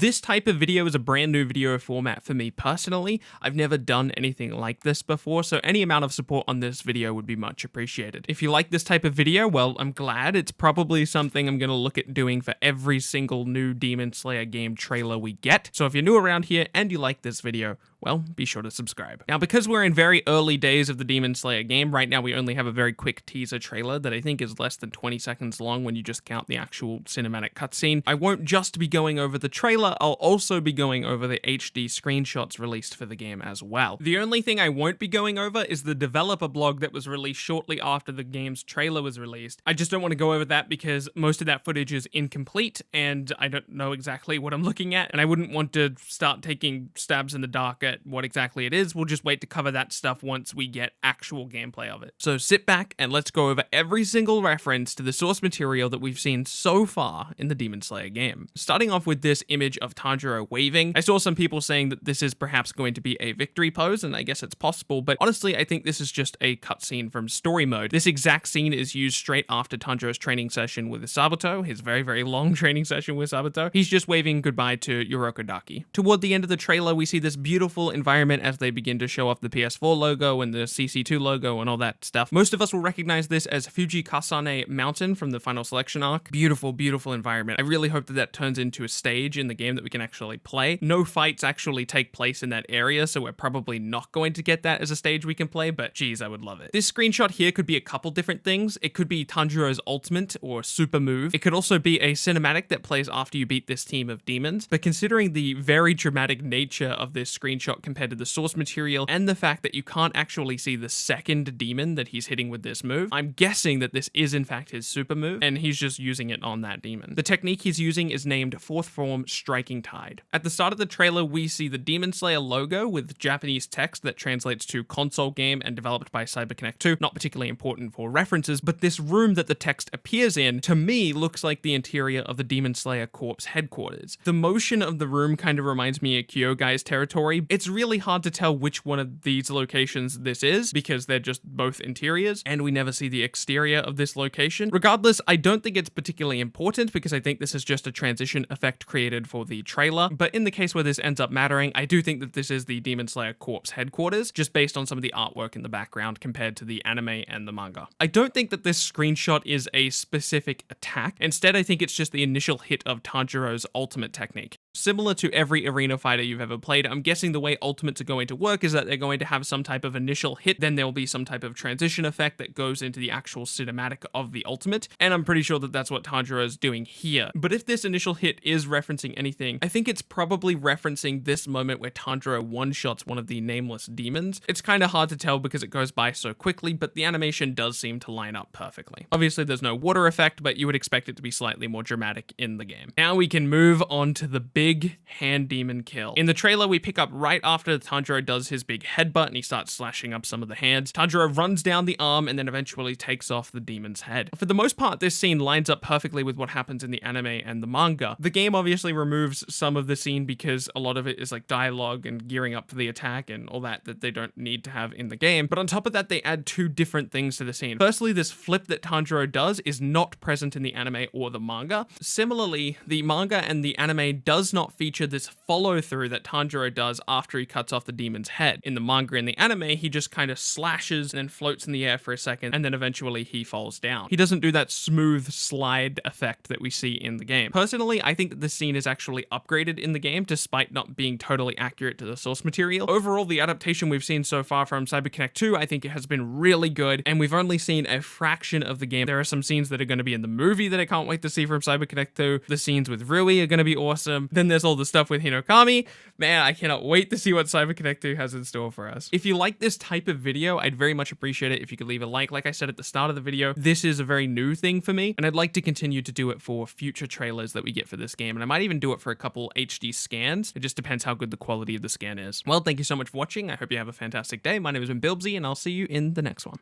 This type of video is a brand new video format for me personally. I've never done anything like this before, so any amount of support on this video would be much appreciated. If you like this type of video, well, I'm glad. It's probably something I'm going to look at doing for every single new Demon Slayer game trailer we get. So if you're new around here and you like this video, well, be sure to subscribe. Now, because we're in very early days of the Demon Slayer game, right now we only have a very quick teaser trailer that I think is less than 20 seconds long when you just count the actual cinematic cutscene. I won't just be going over the trailer, I'll also be going over the HD screenshots released for the game as well. The only thing I won't be going over is the developer blog that was released shortly after the game's trailer was released. I just don't want to go over that because most of that footage is incomplete and I don't know exactly what I'm looking at, and I wouldn't want to start taking stabs in the dark at what exactly it is. We'll just wait to cover that stuff once we get actual gameplay of it. So sit back and let's go over every single reference to the source material that we've seen so far in the Demon Slayer game. Starting off with this image of Tanjiro waving. I saw some people saying that this is perhaps going to be a victory pose, and I guess it's possible, but honestly I think this is just a cutscene from story mode. This exact scene is used straight after Tanjiro's training session with Sabato, his very, very long training session with Sabato. He's just waving goodbye to Yorokodaki. Toward the end of the trailer, we see this beautiful environment as they begin to show off the PS4 logo and the CC2 logo and all that stuff. Most of us will recognize this as Fuji Kasane Mountain from the Final Selection arc. Beautiful, beautiful environment. I really hope that that turns into a stage in the game that we can actually play. No fights actually take place in that area, so we're probably not going to get that as a stage we can play, but geez, I would love it. This screenshot here could be a couple different things. It could be Tanjiro's ultimate or super move. It could also be a cinematic that plays after you beat this team of demons, but considering the very dramatic nature of this screenshot compared to the source material and the fact that you can't actually see the second demon that he's hitting with this move, I'm guessing that this is in fact his super move and he's just using it on that demon. The technique he's using is named Fourth Form Striking Tide. At the start of the trailer, we see the Demon Slayer logo with Japanese text that translates to console game and developed by CyberConnect 2. Not particularly important for references, but this room that the text appears in, to me, looks like the interior of the Demon Slayer Corps headquarters. The motion of the room kind of reminds me of Kyogai's territory. It's really hard to tell which one of these locations this is because they're just both interiors and we never see the exterior of this location. Regardless, I don't think it's particularly important because I think this is just a transition effect created for the trailer, but in the case where this ends up mattering, I do think that this is the Demon Slayer Corps headquarters, just based on some of the artwork in the background compared to the anime and the manga. I don't think that this screenshot is a specific attack. Instead, I think it's just the initial hit of Tanjiro's ultimate technique. Similar to every arena fighter you've ever played, I'm guessing the way ultimates are going to work is that they're going to have some type of initial hit, then there'll be some type of transition effect that goes into the actual cinematic of the ultimate, and I'm pretty sure that that's what Tanjiro is doing here. But if this initial hit is referencing anything, I think it's probably referencing this moment where Tanjiro one-shots one of the nameless demons. It's kind of hard to tell because it goes by so quickly, but the animation does seem to line up perfectly. Obviously, there's no water effect, but you would expect it to be slightly more dramatic in the game. Now we can move on to the big hand demon kill. In the trailer, we pick up right after Tanjiro does his big headbutt and he starts slashing up some of the hands. Tanjiro runs down the arm and then eventually takes off the demon's head. For the most part, this scene lines up perfectly with what happens in the anime and the manga. The game obviously removes some of the scene because a lot of it is like dialogue and gearing up for the attack and all that they don't need to have in the game. But on top of that, they add two different things to the scene. Firstly, this flip that Tanjiro does is not present in the anime or the manga. Similarly, the manga and the anime does not feature this follow-through that Tanjiro does after he cuts off the demon's head. In the manga and the anime, he just kind of slashes and then floats in the air for a second, and then eventually he falls down. He doesn't do that smooth slide effect that we see in the game. Personally, I think that this scene is actually upgraded in the game, despite not being totally accurate to the source material. Overall, the adaptation we've seen so far from CyberConnect 2, I think it has been really good, and we've only seen a fraction of the game. There are some scenes that are going to be in the movie that I can't wait to see from CyberConnect 2. The scenes with Rui are going to be awesome. Then there's all the stuff with Hinokami. Man, I cannot wait to see what CyberConnect 2 has in store for us. If you like this type of video, I'd very much appreciate it if you could leave a like. Like I said at the start of the video, this is a very new thing for me, and I'd like to continue to do it for future trailers that we get for this game, and I might even do it for a couple HD scans. It just depends how good the quality of the scan is. Well, thank you so much for watching. I hope you have a fantastic day. My name has been Bilbsy, and I'll see you in the next one.